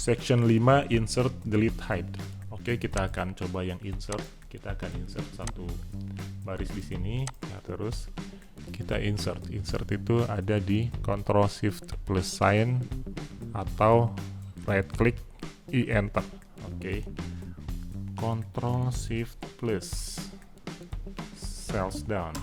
section 5 insert delete hide. Oke, kita akan coba yang insert. Kita akan insert satu baris di sini. Nah, terus kita insert itu ada di Ctrl Shift plus sign atau right click enter. Oke, Ctrl Shift plus cells down.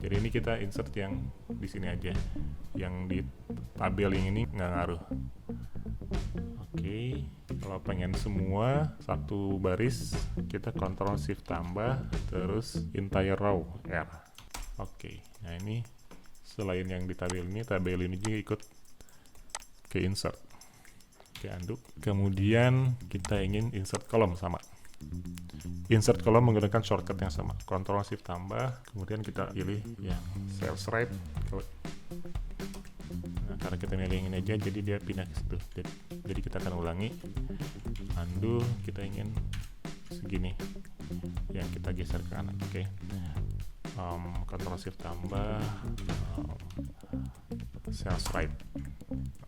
Jadi ini kita insert yang di sini aja, yang di tabel yang ini nggak ngaruh. Oke, kalau pengen semua satu baris, kita Ctrl Shift tambah terus entire row R. Oke, nah ini selain yang di tabel ini juga ikut ke insert. Oke, undo. Kemudian kita ingin insert kolom sama. Insert kolom menggunakan shortcut yang sama. Ctrl Shift tambah, kemudian kita pilih yang cells right. Nah, karena kita milih yang ini aja, jadi dia pindah ke situ. Jadi kita akan ulangi. Undo, kita ingin segini. Yang kita geser ke kanan. Oke. Ctrl Shift tambah cells right.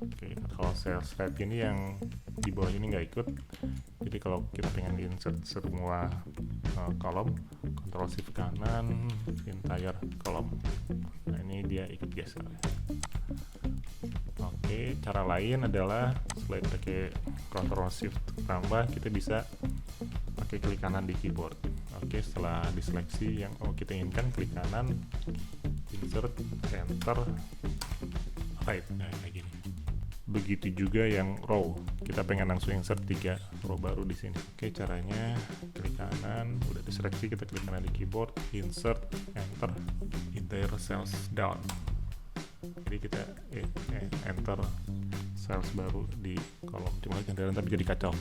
Oke, kalau cells right ini yang di bawah ini nggak ikut. Jadi kalau kita pengen insert semua kolom, Ctrl Shift kanan, entire kolom. Nah, ini dia ikut geser. Oke, cara lain adalah selain pakai Ctrl Shift tambah, kita bisa pakai klik kanan di keyboard. Oke, setelah diseleksi yang kita inginkan, klik kanan, insert, enter, right. Nah, kayak gini. Begitu juga yang row, kita pengen langsung insert 3 row baru di sini. Oke, caranya klik kanan, udah diseleksi, kita klik kanan di keyboard, insert, enter, entire cells down. Jadi kita enter cells baru di kolom. Cuma kendaraan tapi jadi kacau.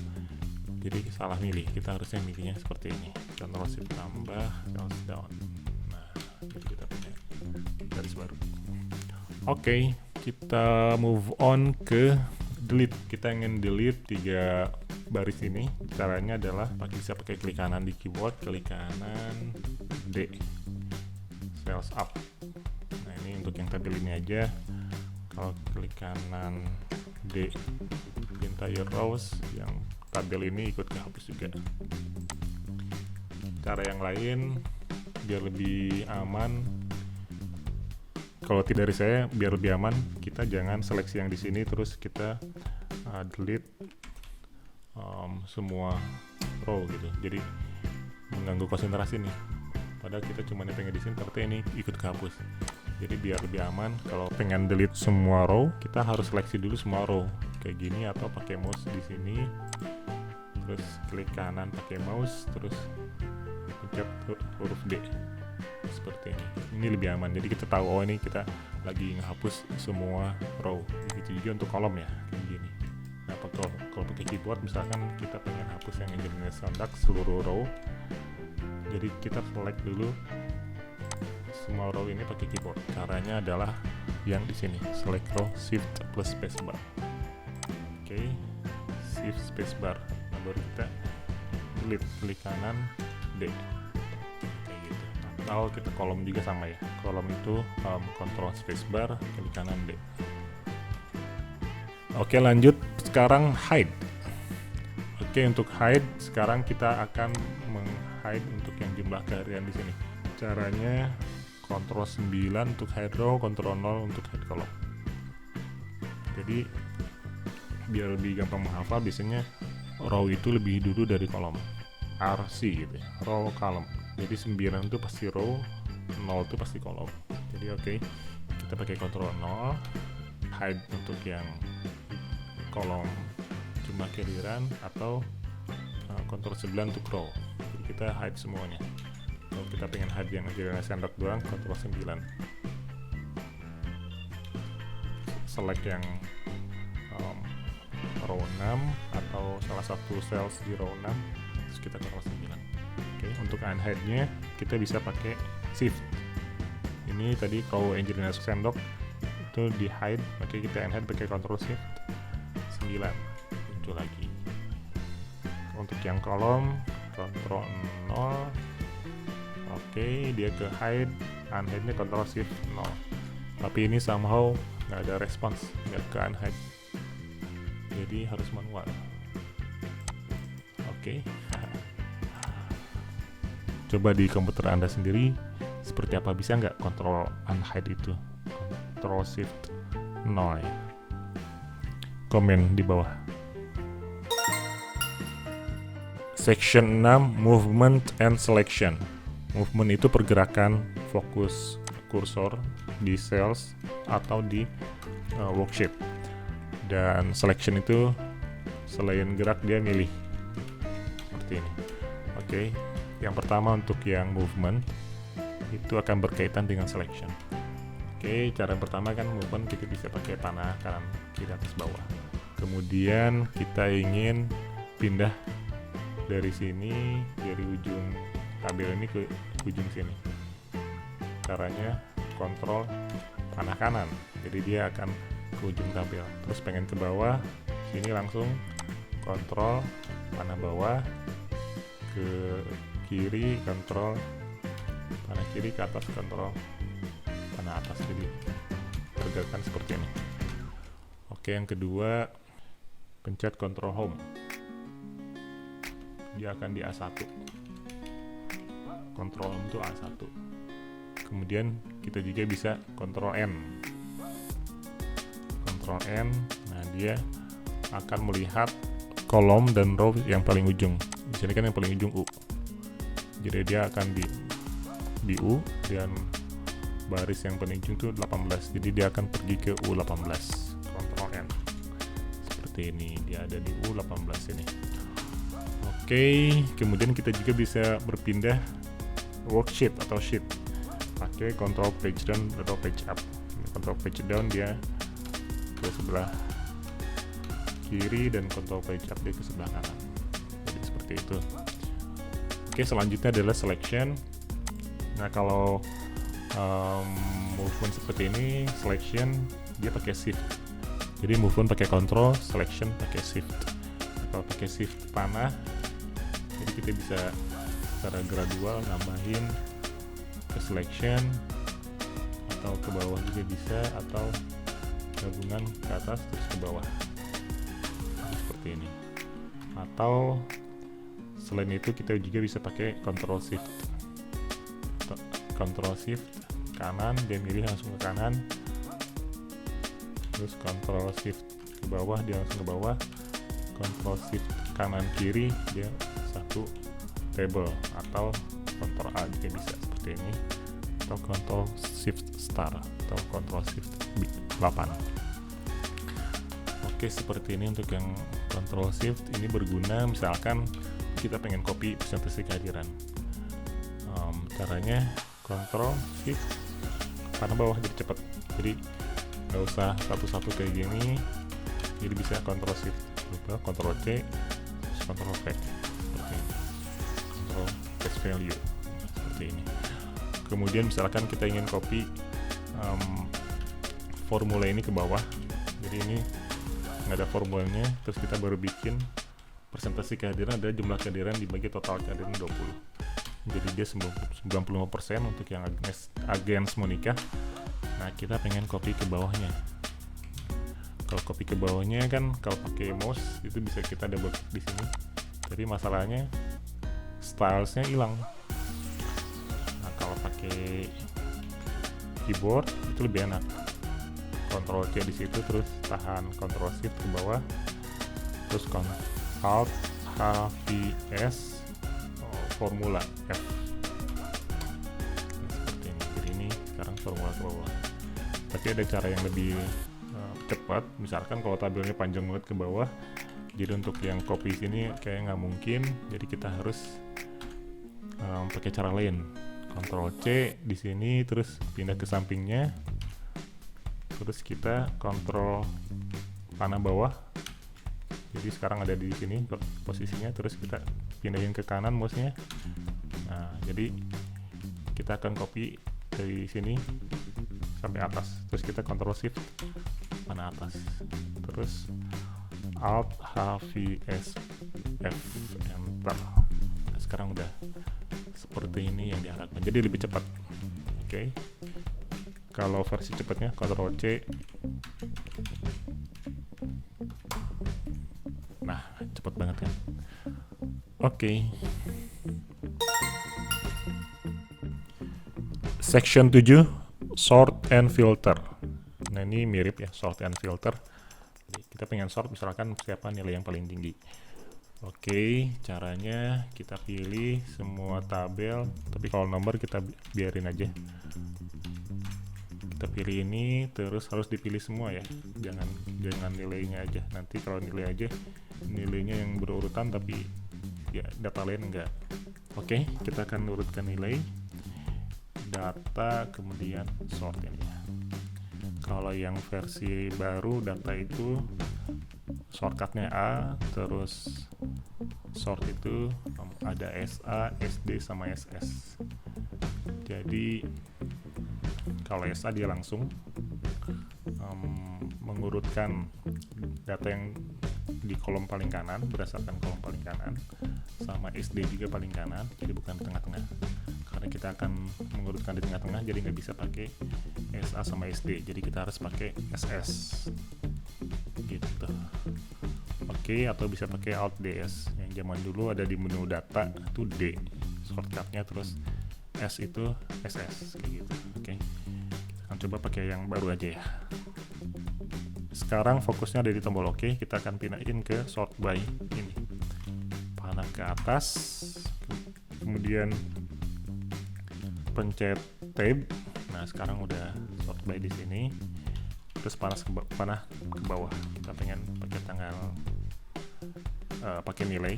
Jadi salah milih, kita harusnya milihnya seperti ini. Ctrl Shift tambah cells down. Nah, jadi kita punya garis baru. Oke, kita move on ke delete. Kita ingin delete 3 baris ini. Caranya adalah bisa pakai klik kanan di keyboard, klik kanan D, cells up. Nah, ini untuk yang tabel ini aja. Kalau klik kanan D, entire rows, yang tabel ini ikut kehapus juga. Cara yang lain biar lebih aman, kalau tidak dari saya, biar lebih aman, kita jangan seleksi yang di sini terus kita delete semua row gitu. Jadi mengganggu konsentrasi nih. Padahal kita cuma pengen di sini, tapi ini ikut kehapus. Jadi biar lebih aman, kalau pengen delete semua row, kita harus seleksi dulu semua row kayak gini, atau pakai mouse di sini, terus klik kanan pakai mouse, terus pencet huruf D. Seperti ini. Ini lebih aman. Jadi kita tahu, oh ini kita lagi ngehapus semua row. Begitu juga untuk kolom ya, kayak gini. Nah, kalau pakai keyboard misalkan kita pengen hapus yang engineer conduct seluruh row. Jadi kita select dulu semua row ini pakai keyboard. Caranya adalah yang di sini, select row, shift plus spacebar. Oke, shift spacebar. Nah, baru kita delete, klik kanan D. Atau kita kolom juga sama ya, kolom itu Ctrl Spacebar, klik kanan D. Oke, lanjut sekarang hide. Oke, untuk hide sekarang kita akan meng-hide untuk yang jumlah harian di sini. Caranya Ctrl 9 untuk hide row, Ctrl 0 untuk hide kolom. Jadi biar lebih gampang menghafal, biasanya row itu lebih dulu dari kolom. RC gitu ya, row column. Jadi 9 itu pasti row, 0 itu pasti kolom. Jadi oke, kita pakai Ctrl 0, hide untuk yang kolom jumlah giliran, atau Ctrl 9 untuk row. Jadi kita hide semuanya. Kalau kita pengen hide yang giliran sendok doang, Ctrl 9. Select yang row 6 atau salah satu cells di row 6, terus kita Ctrl 9. Oke, untuk unhide-nya kita bisa pakai shift. Ini tadi kalau engineer sendok itu di hide, maka kita unhide pakai Ctrl Shift 9, muncul lagi. Untuk yang kolom Ctrl 0. Oke, dia ke hide, unhide-nya Ctrl Shift 0. Tapi ini somehow nggak ada respons, nggak ke unhide. jadi harus manual. Oke. Coba di komputer Anda sendiri seperti apa, bisa nggak kontrol unhide itu? Control Shift 0 ya. Komen di bawah. Section 6, Movement and Selection. Movement itu pergerakan fokus kursor di cells atau di worksheet. Dan selection itu selain gerak dia milih. Seperti ini. Oke. Yang pertama untuk yang movement itu akan berkaitan dengan selection. Oke, cara pertama kan movement kita bisa pakai panah kanan, kiri, atas, bawah. Kemudian kita ingin pindah dari sini, dari ujung tabel ini ke ujung sini. Caranya kontrol panah kanan, jadi dia akan ke ujung tabel. Terus pengen ke bawah, sini langsung kontrol panah bawah, ke kiri kontrol panah kiri, ke atas kontrol panah atas. Jadi pergerakan seperti ini. Oke, yang kedua pencet kontrol home, dia akan di A1. Kontrol home itu A1. Kemudian kita juga bisa kontrol N. Kontrol N, nah dia akan melihat kolom dan row yang paling ujung. Di sini kan yang paling ujung U. Jadi dia akan di U, dan baris yang paling ujung itu 18. Jadi dia akan pergi ke U18. Kontrol N. Seperti ini, dia ada di U18 ini. Oke, kemudian kita juga bisa berpindah worksheet atau sheet pakai control page down atau page up. Control page down dia ke sebelah kiri dan control page up dia ke sebelah kanan. Jadi seperti itu. Oke, selanjutnya adalah selection. Nah, kalau movement seperti ini, selection dia pakai shift. Jadi movement pakai control, selection pakai shift. Kalau pakai shift panah, jadi kita bisa secara gradual nambahin ke selection, atau ke bawah juga bisa, atau gabungan ke atas terus ke bawah seperti ini. Atau selain itu kita juga bisa pakai control shift kanan, dia milih langsung ke kanan, terus control shift ke bawah dia langsung ke bawah, control shift kanan kiri dia satu table, atau control A juga bisa seperti ini, atau control shift star, atau control shift 8. Oke, seperti ini untuk yang control shift. Ini berguna misalkan kita pengen copy presentasi kehadiran. Caranya control shift panah bawah jadi cepat, jadi nggak usah satu-satu kayak gini. Jadi bisa control shift, control C, control V, seperti ini. Control text value seperti ini. Kemudian misalkan kita ingin copy formula ini ke bawah, jadi ini nggak ada formulanya, terus kita baru bikin presentasi kehadiran, ada jumlah kehadiran dibagi total kehadiran 20. Jadi dia 95% untuk yang Agnes Monica. Nah, kita pengen copy ke bawahnya. Kalau copy ke bawahnya kan kalau pakai mouse itu bisa kita double klik di sini. Tapi masalahnya stylesnya hilang. Nah, kalau pakai keyboard itu lebih enak. Ctrl C di situ, terus tahan Ctrl Shift ke bawah, terus Alt H V S formula F. Seperti ini. Jadi ini sekarang formula ke bawah. Tapi ada cara yang lebih cepat. Misalkan kalau tabelnya panjang banget ke bawah, jadi untuk yang copy sini kayak nggak mungkin. Jadi kita harus pakai cara lain. Ctrl C di sini, terus pindah ke sampingnya, terus kita kontrol panah bawah. Jadi sekarang ada di sini posisinya, terus kita pindahin ke kanan mouse-nya. Nah, jadi kita akan copy dari sini sampai atas. Terus kita Ctrl Shift panah atas. Terus Alt H V S F Enter. Nah, sekarang udah seperti ini yang diharapkan. Jadi lebih cepat. Oke. Kalau versi cepatnya Ctrl C, Oke. Section 7, sort and filter. Nah, ini mirip ya, sort and filter. Kita pengen sort misalkan siapa nilai yang paling tinggi. Oke, caranya kita pilih semua tabel, tapi kalau nomor kita biarin aja. Kita pilih ini, terus harus dipilih semua ya, jangan nilainya aja. Nanti kalau nilai aja, nilainya yang berurutan tapi ya data lain enggak. Oke, kita akan urutkan nilai, data, kemudian sort ini ya. Kalau yang versi baru data itu shortcutnya A, terus sort itu ada SA, SD, sama SS. Jadi kalau SA dia langsung mengurutkan data yang di kolom paling kanan berdasarkan kolom paling kanan, sama SD juga paling kanan, jadi bukan tengah-tengah. Karena kita akan mengurutkan di tengah-tengah, jadi nggak bisa pakai SA sama SD, jadi kita harus pakai SS gitu. Oke, atau bisa pakai Alt DS yang zaman dulu ada di menu data itu D shortcutnya, terus S itu SS kayak gitu. Oke, kita akan coba pakai yang baru aja ya. Sekarang fokusnya ada di tombol OK, kita akan pindahin ke sort by ini, panah ke atas, kemudian pencet tab. Nah, sekarang udah sort by di sini, terus panah ke bawah. Kita pengen pakai tanggal, pakai nilai,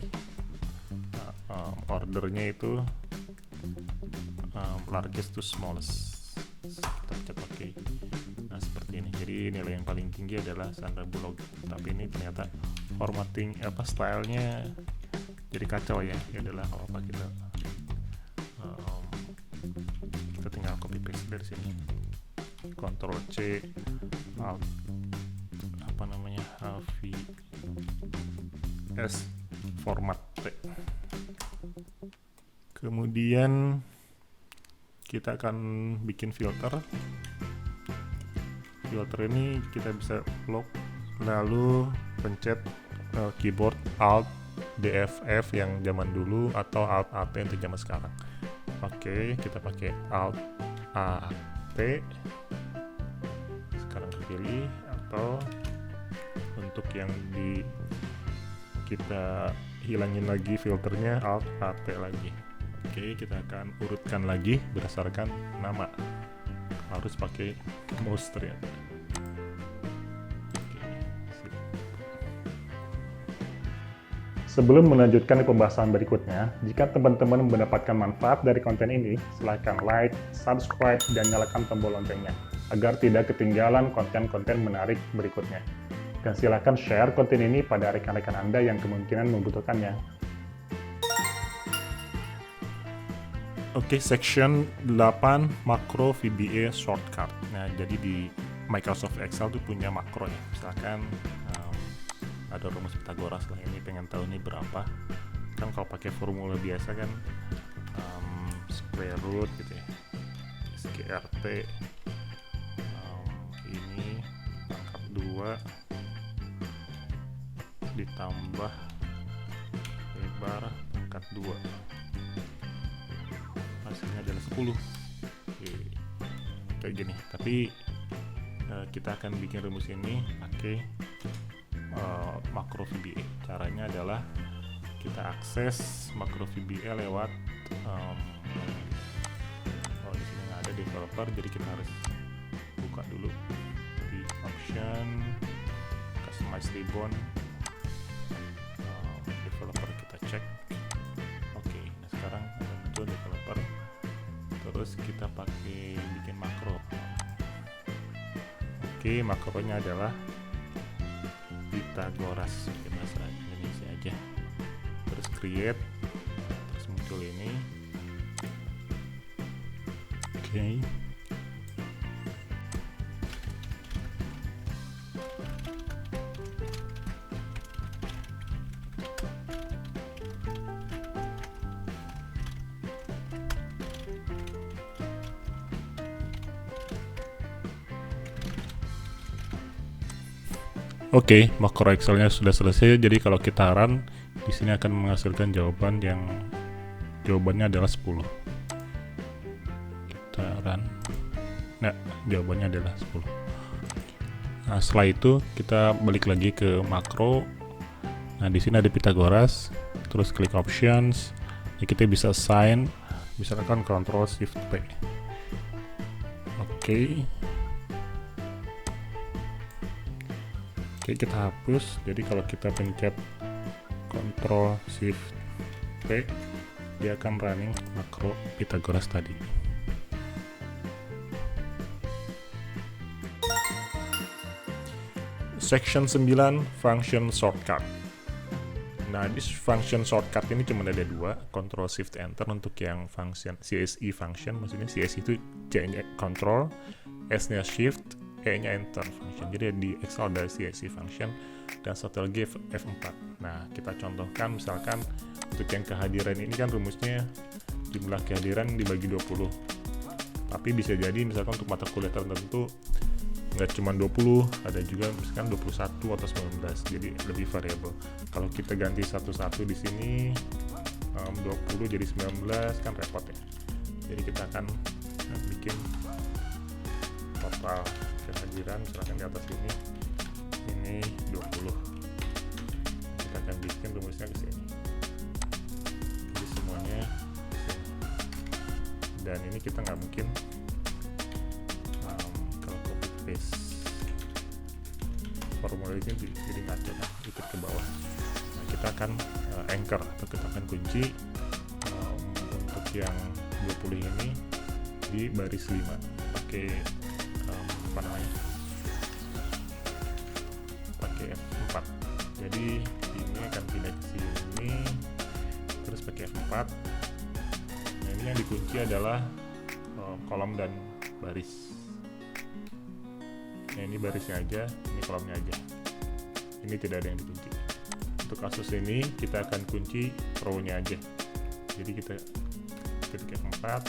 ordernya itu largest to smallest. Kita pencet OK. Nah, seperti ini. Jadi nilai yang paling tinggi adalah Sandra Bullock. Tapi ini ternyata formatting stylenya jadi kacau ya. Ya adalah apa kita tinggal copy paste dari sini. Ctrl C, Alt V S, format T. Kemudian kita akan bikin filter. Filter ini kita bisa lock, lalu pencet keyboard Alt DFF yang zaman dulu atau Alt AT untuk zaman sekarang. Oke, kita pakai Alt AT. Sekarang pilih, atau untuk yang kita hilangin lagi filternya, Alt AT lagi. Oke, kita akan urutkan lagi berdasarkan nama. Harus pakai mouse ternyata. Sebelum melanjutkan ke pembahasan berikutnya, jika teman-teman mendapatkan manfaat dari konten ini, silakan like, subscribe, dan nyalakan tombol loncengnya, agar tidak ketinggalan konten-konten menarik berikutnya. Dan silakan share konten ini pada rekan-rekan Anda yang kemungkinan membutuhkannya. Oke, section 8, makro VBA shortcut. Nah, jadi di Microsoft Excel tuh punya makro ya. Misalkan ada rumus Pythagoras lah, ini pengen tahu ini berapa. Kan kalau pakai formula biasa kan square root gitu ya, SQRT, ini pangkat 2 ditambah lebar pangkat 2, hasilnya adalah 10. Kayak gini. Tapi kita akan bikin rumus ini pakai makro VBA. Caranya adalah kita akses makro VBA lewat di sini nggak ada developer, jadi kita harus buka dulu di option, customize ribbon, developer kita cek. Oke, nah sekarang ada muncul developer. Terus kita pakai bikin makro. Oke, makronya adalah Pythagoras, pakai bahasa Indonesia aja. Terus create, terus muncul ini. Oke. Oke, makro Excelnya sudah selesai. Jadi kalau kita run, di sini akan menghasilkan jawabannya adalah 10. Kita run. Nah, jawabannya adalah 10. Nah, setelah itu kita balik lagi ke makro. Nah, di sini ada Pythagoras, terus klik options. Jadi kita bisa assign, misalkan Ctrl Shift P. Oke, kita hapus. Jadi kalau kita pencet Ctrl Shift P, dia akan running makro Pythagoras tadi. Section 9, function shortcut. Nah, di function shortcut ini cuma ada 2, Ctrl Shift Enter untuk yang function CSI function, maksudnya CSI itu C-nya Ctrl, S-nya Shift, E-nya Enter function. Jadi di Excel ada CSI function dan satu lagi F4. Nah, kita contohkan misalkan untuk yang kehadiran ini kan rumusnya jumlah kehadiran dibagi 20. Tapi bisa jadi misalkan untuk mata kuliah tertentu nggak cuma 20, ada juga misalkan 21 atau 19, jadi lebih variabel. Kalau kita ganti satu-satu di sini 20 jadi 19 kan repot ya. Jadi kita akan bikin total kehadiran misalkan di atas ini 20. Kita akan bikin rumusnya ke sini. Jadi semuanya ke sini. Dan ini kita nggak mungkin paste formula ini jadi ngaco kan, ikut ke bawah. Nah, kita akan anchor atau kita akan kunci untuk yang 20 ini di baris 5 pakai pakai F4. Jadi ini akan pindah ke sini terus pakai F4. Nah, ini yang dikunci adalah kolom dan baris. Nah, ini barisnya aja, ini kolomnya aja. Ini tidak ada yang dikunci. Untuk kasus ini kita akan kunci row-nya aja. Jadi kita ketik F4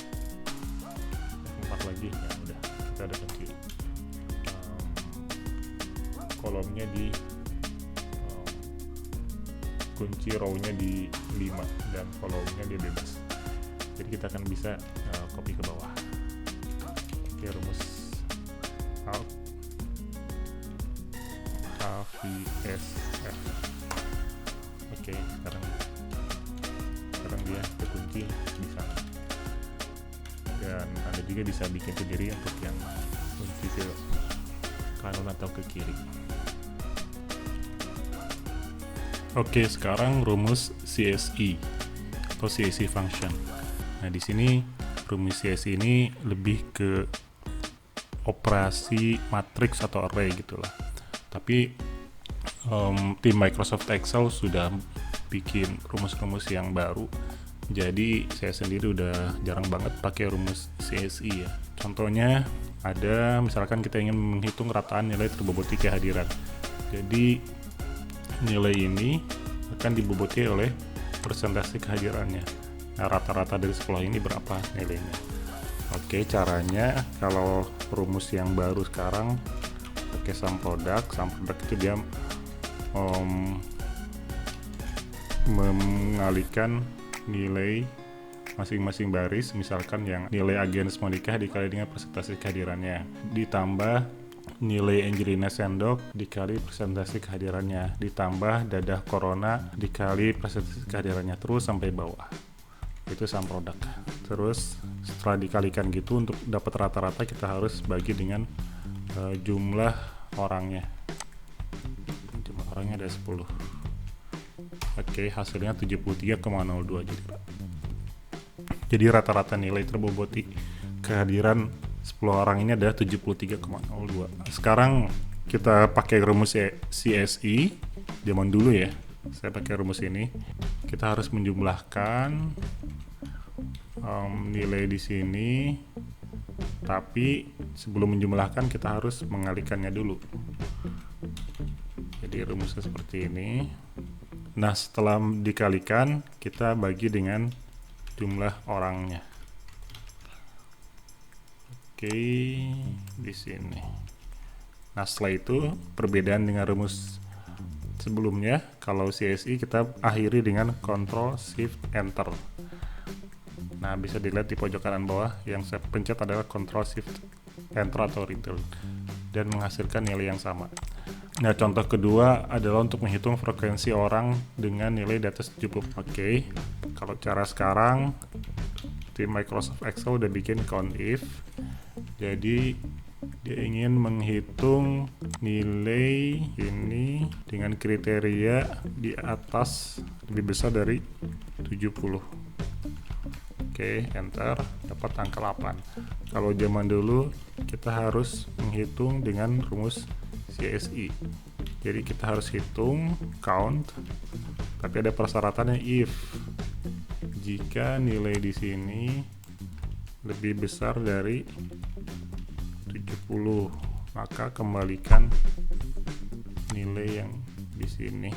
lagi, ya udah kita ada kunci. Kolomnya di kunci row-nya di 5 dan kolomnya dia bebas. Jadi kita akan bisa copy ke bawah. Oke, rumus alt VSF. Oke, sekarang dia terkunci di sana. Dan Anda juga bisa bikin sendiri untuk yang kunci ke kanan atau ke kiri. Oke, sekarang rumus CSI atau CSI function. Nah, di sini rumus CSI ini lebih ke operasi matriks atau array gitulah. Tapi tim Microsoft Excel sudah bikin rumus-rumus yang baru, jadi saya sendiri udah jarang banget pakai rumus CSI ya. Contohnya ada misalkan kita ingin menghitung rataan nilai terboboti kehadiran. Jadi nilai ini akan diboboti oleh persentase kehadirannya. Nah, rata-rata dari 10 ini berapa nilainya? Oke, caranya kalau rumus yang baru sekarang pakai sum product itu dia mengalihkan nilai masing-masing baris, misalkan yang nilai Agnes Monica dikali dengan persentase kehadirannya, ditambah nilai Angelina Sendok dikali persentase kehadirannya, ditambah Dadah Corona dikali persentase kehadirannya, terus sampai bawah. Itu sum product. Terus setelah dikalikan gitu, untuk dapat rata-rata kita harus bagi dengan jumlah orangnya. Jumlah orangnya ada 10. Oke, hasilnya 73,02. Jadi rata-rata nilai terboboti kehadiran 10 orang ini adalah 73,02. Sekarang kita pakai rumus CSI zaman dulu ya. Saya pakai rumus ini. Kita harus menjumlahkan nilai di sini, tapi sebelum menjumlahkan kita harus mengalihkannya dulu. Jadi rumusnya seperti ini. Nah, setelah dikalikan kita bagi dengan jumlah orangnya. Oke, di sini. Nah, setelah itu perbedaan dengan rumus sebelumnya. Kalau CSI kita akhiri dengan Ctrl Shift Enter. Nah, bisa dilihat di pojok kanan bawah, yang saya pencet adalah Ctrl Shift Enter atau Return dan menghasilkan nilai yang sama. Nah, contoh kedua adalah untuk menghitung frekuensi orang dengan nilai di atas 70. Oke, kalau cara sekarang di Microsoft Excel udah bikin COUNTIF. Jadi dia ingin menghitung nilai ini dengan kriteria di atas lebih besar dari 70. Oke, enter, dapat angka 8. Kalau zaman dulu kita harus menghitung dengan rumus CSI. Jadi kita harus hitung count, tapi ada persyaratannya if. Jika nilai di sini lebih besar dari 70, maka kembalikan nilai yang di sini.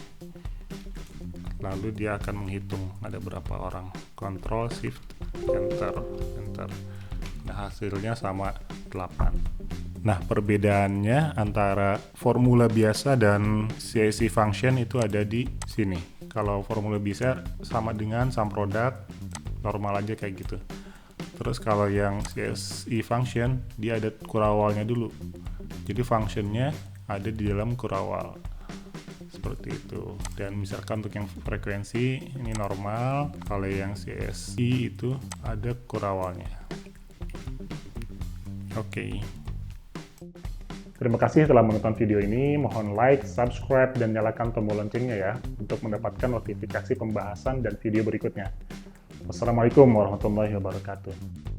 Lalu dia akan menghitung ada berapa orang. Ctrl Shift Enter. Nah, hasilnya sama 8. Nah, perbedaannya antara formula biasa dan CSI function itu ada di sini. Kalau formula biasa sama dengan sum product, normal aja kayak gitu. Terus kalau yang CSI function, dia ada kurawalnya dulu. Jadi functionnya ada di dalam kurawal. Seperti itu. Dan misalkan untuk yang frekuensi ini normal, kalau yang CSI itu ada kurawalnya. Oke. Terima kasih telah menonton video ini. Mohon like, subscribe, dan nyalakan tombol loncengnya ya untuk mendapatkan notifikasi pembahasan dan video berikutnya. Wassalamualaikum warahmatullahi wabarakatuh.